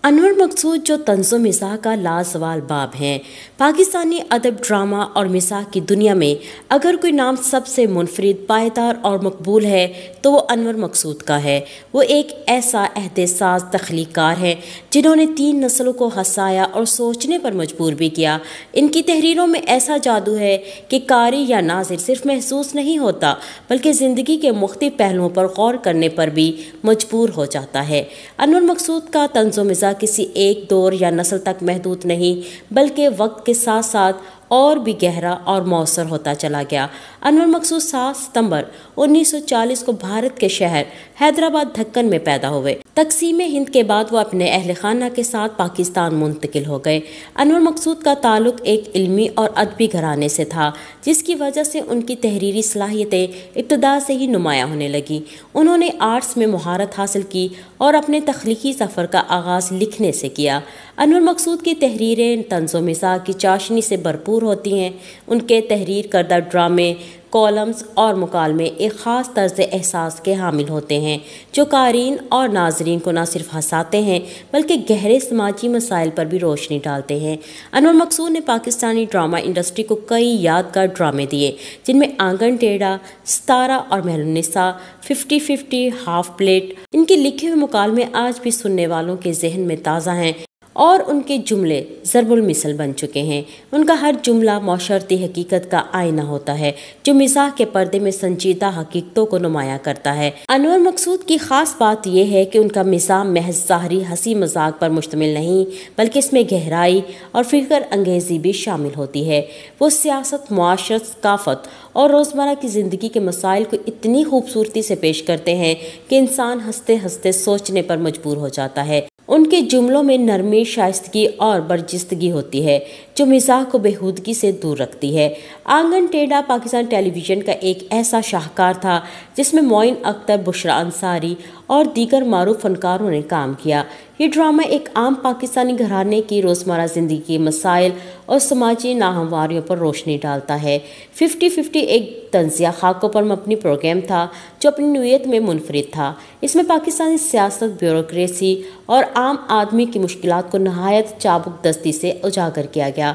انور مقصود جو طنز و مزاح کا لازوال باب ہیں۔ پاکستانی ادب، ڈرامہ اور مزاح کی دنیا میں اگر کوئی نام سب سے منفرد، پائیدار اور مقبول ہے تو وہ انور مقصود کا ہے۔ وہ ایک ایسا عہد ساز تخلیق کار ہیں جنہوں نے 3 نسلوں کو ہنسایا اور سوچنے پر مجبور بھی کیا۔ ان کی تحریروں میں ایسا جادو ہے کہ قاری یا ناظر صرف محسوس نہیں ہوتا بلکہ زندگی کے مختلف پہلوؤں پر غور کرنے پر بھی مجبور ہو جاتا ہے۔ انور مقصود کا طنز و مزاح کسی ایک دور یا نسل تک محدود نہیں بلکہ وقت کے ساتھ ساتھ اور بھی گہرا اور مؤثر ہوتا چلا گیا۔ انور مقصود 7 ستمبر 1940 کو بھارت کے شہر حیدرآباد دکن میں پیدا ہوئے۔ تقسیم ہند کے بعد وہ اپنے اہل خانہ کے ساتھ پاکستان منتقل ہو گئے۔ انور مقصود کا تعلق ایک علمی اور ادبی گھرانے سے تھا جس کی وجہ سے ان کی تحریری صلاحیتیں ابتدا سے ہی نمایاں ہونے لگیں۔ انہوں نے آرٹس میں مہارت حاصل کی اور اپنے تخلیقی سفر کا آغاز لکھنے سے کیا۔ انور مقصود کی تحریریں طنز و مزاح کی چاشنی سے بھرپور ہوتی ہیں۔ ان کے تحریر کردہ ڈرامے، کالمز اور مکالمے ایک خاص طرز احساس کے حامل ہوتے ہیں جو قارئین اور ناظرین کو نہ صرف ہنساتے ہیں بلکہ گہرے سماجی مسائل پر بھی روشنی ڈالتے ہیں۔ انور مقصود نے پاکستانی ڈرامہ انڈسٹری کو کئی یادگار ڈرامے دیے جن میں آنگن ٹیڑھا، ستارہ اور محل النساء، 50-50، ہاف پلیٹ۔ ان کے لکھے ہوئے مکالمے آج بھی سننے والوں کے ذہن میں تازہ ہیں اور ان کے جملے ضرب المثل بن چکے ہیں۔ ان کا ہر جملہ معاشرتی حقیقت کا آئینہ ہوتا ہے جو مزاح کے پردے میں سنجیدہ حقیقتوں کو نمایاں کرتا ہے۔ انور مقصود کی خاص بات یہ ہے کہ ان کا مزاح محض ظاہری ہنسی مذاق پر مشتمل نہیں بلکہ اس میں گہرائی اور فکر انگیزی بھی شامل ہوتی ہے۔ وہ سیاست، معاشرت، ثقافت اور روزمرہ کی زندگی کے مسائل کو اتنی خوبصورتی سے پیش کرتے ہیں کہ انسان ہنستے ہنستے سوچنے پر مجبور ہو جاتا ہے۔ ان کے جملوں میں نرمی، شائستگی اور برجستگی ہوتی ہے جو مزاح کو بےہودگی سے دور رکھتی ہے۔ آنگن ٹیڑھا پاکستان ٹیلی ویژن کا ایک ایسا شاہکار تھا جس میں معین اختر، بشریٰ انصاری اور دیگر معروف فنکاروں نے کام کیا۔ یہ ڈرامہ ایک عام پاکستانی گھرانے کی روزمرہ زندگی کے مسائل اور سماجی ناہمواریوں پر روشنی ڈالتا ہے۔ 50-50 ایک طنزیہ خاکوں پر مبنی پروگرام تھا جو اپنی نوعیت میں منفرد تھا۔ اس میں پاکستانی سیاست، بیوروکریسی اور عام آدمی کی مشکلات کو نہایت چابک دستی سے اجاگر کیا گیا۔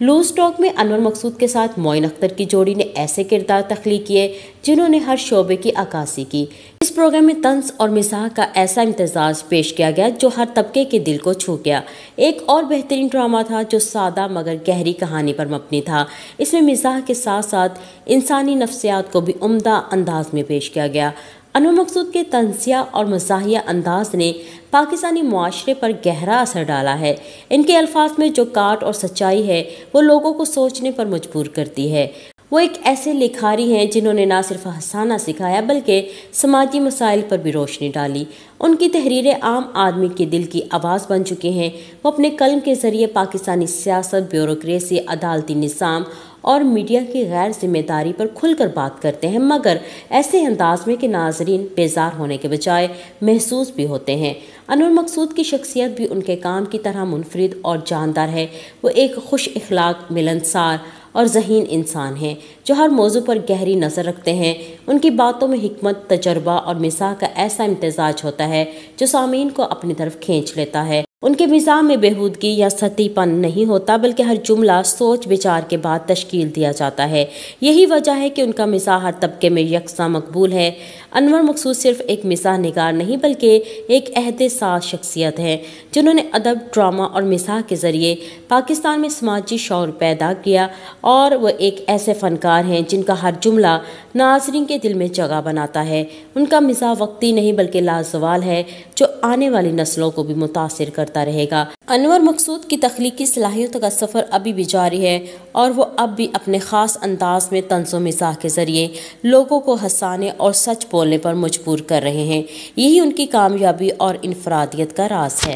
لوز ٹاک میں انور مقصود کے ساتھ معین اختر کی جوڑی نے ایسے کردار تخلیق کیے جنہوں نے ہر شعبے کی عکاسی کی۔ اس پروگرام میں طنز اور مزاح کا ایسا امتزاج پیش کیا گیا جو ہر طبقے کے دل کو چھو گیا۔ ایک اور بہترین ڈرامہ تھا جو سادہ مگر گہری کہانی پر مبنی تھا۔ اس میں مزاح کے ساتھ ساتھ انسانی نفسیات کو بھی عمدہ انداز میں پیش کیا گیا۔ انور مقصود کے طنزیہ اور مزاحیہ انداز نے پاکستانی معاشرے پر گہرا اثر ڈالا ہے۔ ان کے الفاظ میں جو کاٹ اور سچائی ہے وہ لوگوں کو سوچنے پر مجبور کرتی ہے۔ وہ ایک ایسے لکھاری ہیں جنہوں نے نہ صرف ہنسانا سکھایا بلکہ سماجی مسائل پر بھی روشنی ڈالی۔ ان کی تحریریں عام آدمی کے دل کی آواز بن چکی ہیں۔ وہ اپنے قلم کے ذریعے پاکستانی سیاست، بیوروکریسی، عدالتی نظام اور میڈیا کی غیر ذمہ داری پر کھل کر بات کرتے ہیں مگر ایسے انداز میں کہ ناظرین بیزار ہونے کے بجائے محسوس بھی ہوتے ہیں۔ انور مقصود کی شخصیت بھی ان کے کام کی طرح منفرد اور جاندار ہے۔ وہ ایک خوش اخلاق، ملنسار اور ذہین انسان ہیں جو ہر موضوع پر گہری نظر رکھتے ہیں۔ ان کی باتوں میں حکمت، تجربہ اور مزاح کا ایسا امتزاج ہوتا ہے جو سامعین کو اپنی طرف کھینچ لیتا ہے۔ ان کے مزاح میں بےہودگی یا سطحی پن نہیں ہوتا بلکہ ہر جملہ سوچ بچار کے بعد تشکیل دیا جاتا ہے۔ یہی وجہ ہے کہ ان کا مزاح ہر طبقے میں یکساں مقبول ہے۔ انور مقصود صرف ایک مزاح نگار نہیں بلکہ ایک عہد ساز شخصیت ہے جنہوں نے ادب، ڈرامہ اور مزاح کے ذریعے پاکستان میں سماجی شعور پیدا کیا، اور وہ ایک ایسے فنکار ہیں جن کا ہر جملہ ناظرین کے دل میں جگہ بناتا ہے۔ ان کا مزاح وقتی نہیں بلکہ لازوال ہے جو آنے والی نسلوں کو بھی متاثر کرتا رہے گا۔ انور مقصود کی تخلیقی صلاحیتوں کا سفر ابھی بھی جاری ہے اور وہ اب بھی اپنے خاص انداز میں طنز و مزاح کے ذریعے لوگوں کو ہنسانے اور سچ بولنے پر مجبور کر رہے ہیں۔ یہی ان کی کامیابی اور انفرادیت کا راز ہے۔